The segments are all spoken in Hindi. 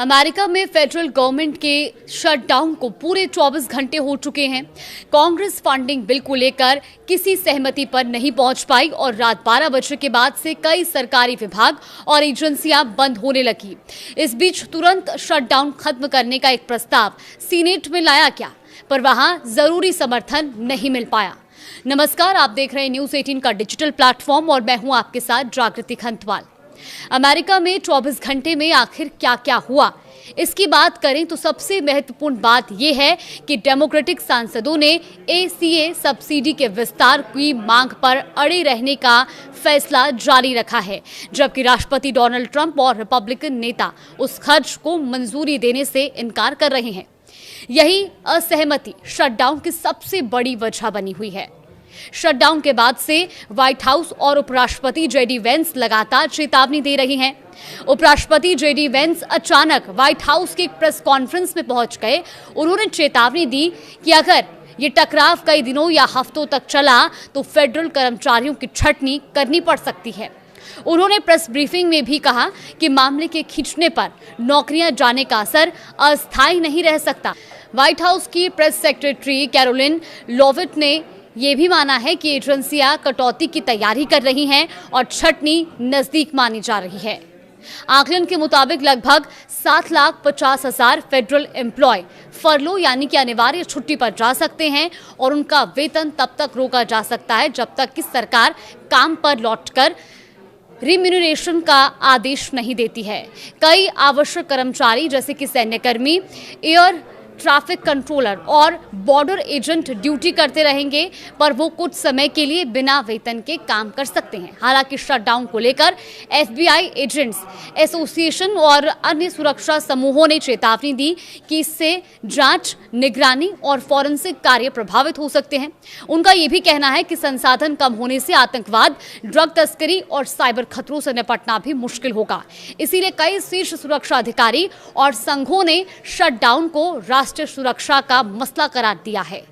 अमेरिका में फेडरल गवर्नमेंट के शटडाउन को पूरे 24 घंटे हो चुके हैं। कांग्रेस फंडिंग बिल को लेकर किसी सहमति पर नहीं पहुंच पाई और रात 12 बजे के बाद से कई सरकारी विभाग और एजेंसियां बंद होने लगी। इस बीच तुरंत शटडाउन खत्म करने का एक प्रस्ताव सीनेट में लाया गया, पर वहां जरूरी समर्थन नहीं मिल पाया। नमस्कार, आप देख रहे हैं न्यूज़ 18 का डिजिटल प्लेटफॉर्म और मैं हूं आपके साथ जागृति खंतवाल। अमेरिका में 24 घंटे में आखिर क्या क्या हुआ, इसकी बात करें तो सबसे महत्वपूर्ण बात यह है कि डेमोक्रेटिक सांसदों ने ACA सब्सिडी के विस्तार की मांग पर अड़े रहने का फैसला जारी रखा है, जबकि राष्ट्रपति डोनाल्ड ट्रंप और रिपब्लिकन नेता उस खर्च को मंजूरी देने से इनकार कर रहे हैं। यही असहमति शटडाउन की सबसे बड़ी वजह बनी हुई है। शटडाउन के बाद से व्हाइट हाउस और उपराष्ट्रपति JD वेंस लगातार चेतावनी दे रहे हैं। उपराष्ट्रपति JD वेंस अचानक व्हाइट हाउस की एक प्रेस कॉन्फ्रेंस में पहुंच गए। उन्होंने चेतावनी दी कि अगर ये टकराव कई दिनों या हफ्तों तक चला तो फेडरल कर्मचारियों की छटनी करनी पड़ सकती है। उन्होंने प्रेस ब्रीफिंग में भी कहा कि मामले के खींचने पर नौकरियां जाने का असर अस्थायी नहीं रह सकता। व्हाइट हाउस की प्रेस सेक्रेटरी कैरोलिन लोविट ने ये भी माना है कि एजेंसियां कटौती की तैयारी कर रही हैं और छटनी नजदीक मानी जा रही है। आकलन के मुताबिक लगभग 7,50,000 फेडरल एम्प्लॉय फरलो यानी कि अनिवार्य छुट्टी पर जा सकते हैं और उनका वेतन तब तक रोका जा सकता है जब तक कि सरकार काम पर लौटकर रिम्यूनरेशन का आदेश नहीं देती है। कई आवश्यक कर्मचारी जैसे कि सैन्यकर्मी, एयर ट्रैफिक कंट्रोलर और बॉर्डर एजेंट ड्यूटी करते रहेंगे, पर वो कुछ समय के लिए बिना वेतन के काम कर सकते हैं। हालांकि शटडाउन को लेकर FBI एजेंट्स एसोसिएशन और अन्य सुरक्षा समूहों ने चेतावनी दी कि इससे जांच, निगरानी और फॉरेंसिक कार्य प्रभावित हो सकते हैं। उनका ये भी कहना है कि संसाधन कम होने से आतंकवाद, ड्रग तस्करी और साइबर खतरों से निपटना भी मुश्किल होगा। इसीलिए कई शीर्ष सुरक्षा अधिकारी और संघों ने शटडाउन को राष्ट्रीय सुरक्षा का मसला करार दिया है।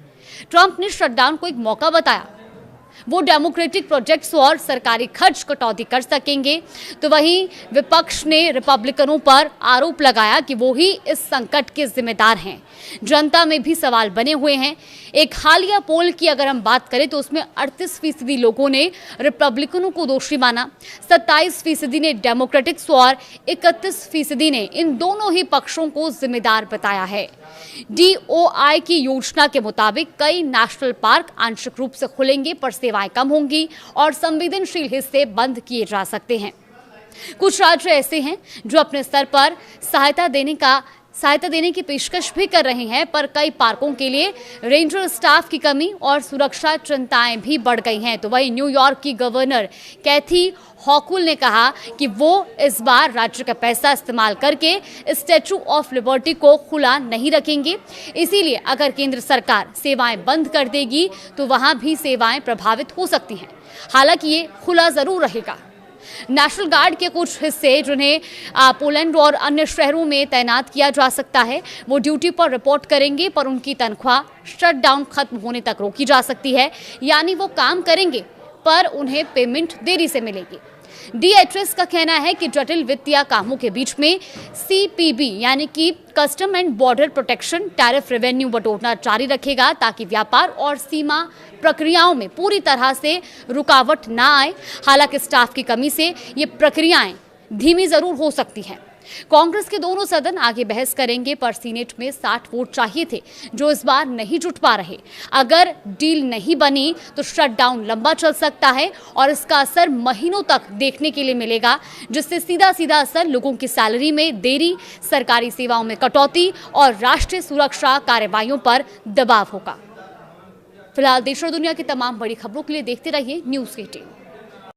ट्रंप ने शटडाउन को एक मौका बताया। वो डेमोक्रेटिक प्रोजेक्ट्स और सरकारी खर्च कटौती कर सकेंगे, तो वहीं विपक्ष ने रिपब्लिकनों पर आरोप लगाया कि वो ही इस संकट के जिम्मेदार हैं। जनता में भी सवाल बने हुए हैं। एक हालिया पोल की अगर हम बात करें तो उसमें 38% लोगों ने रिपब्लिकनों को दोषी माना, 27% ने डेमोक्रेटिक्स और 31% ने इन दोनों ही पक्षों को जिम्मेदार बताया है। DOI की योजना के मुताबिक कई नेशनल पार्क आंशिक रूप से खुलेंगे, पर सेवाएं कम होंगी और संवेदनशील हिस्से बंद किए जा सकते हैं। कुछ राज्य ऐसे हैं जो अपने स्तर पर सहायता देने की पेशकश भी कर रहे हैं, पर कई पार्कों के लिए रेंजर स्टाफ की कमी और सुरक्षा चिंताएं भी बढ़ गई हैं। तो वहीं न्यूयॉर्क की गवर्नर कैथी हॉकुल ने कहा कि वो इस बार राज्य का पैसा इस्तेमाल करके स्टैचू ऑफ लिबर्टी को खुला नहीं रखेंगे। इसीलिए अगर केंद्र सरकार सेवाएं बंद कर देगी तो वहां भी सेवाएं प्रभावित हो सकती हैं। हालांकि ये खुला जरूर रहेगा। नेशनल गार्ड के कुछ हिस्से जिन्हें पोलैंड और अन्य शहरों में तैनात किया जा सकता है, वो ड्यूटी पर रिपोर्ट करेंगे, पर उनकी तनख्वाह शटडाउन खत्म होने तक रोकी जा सकती है। यानी वो काम करेंगे पर उन्हें पेमेंट देरी से मिलेगी। DHS का कहना है कि जटिल वित्तीय कामों के बीच में CPB यानी कि custom and border protection tariff revenue बटोरना जारी रखेगा, ताकि व्यापार और सीमा प्रक्रियाओं में पूरी तरह से रुकावट ना आए। हालांकि स्टाफ की कमी से ये प्रक्रियाएं धीमी जरूर हो सकती हैं। कांग्रेस के दोनों सदन आगे बहस करेंगे, पर सीनेट में 60 वोट चाहिए थे, जो इस बार नहीं जुट पा रहे। अगर डील नहीं बनी तो शटडाउन लंबा चल सकता है और इसका असर महीनों तक देखने के लिए मिलेगा, जिससे सीधा सीधा असर लोगों की सैलरी में देरी, सरकारी सेवाओं में कटौती और राष्ट्रीय सुरक्षा कार्रवाइयों पर दबाव होगा। फिलहाल देश और दुनिया की तमाम बड़ी खबरों के लिए देखते रहिए न्यूज़ 18।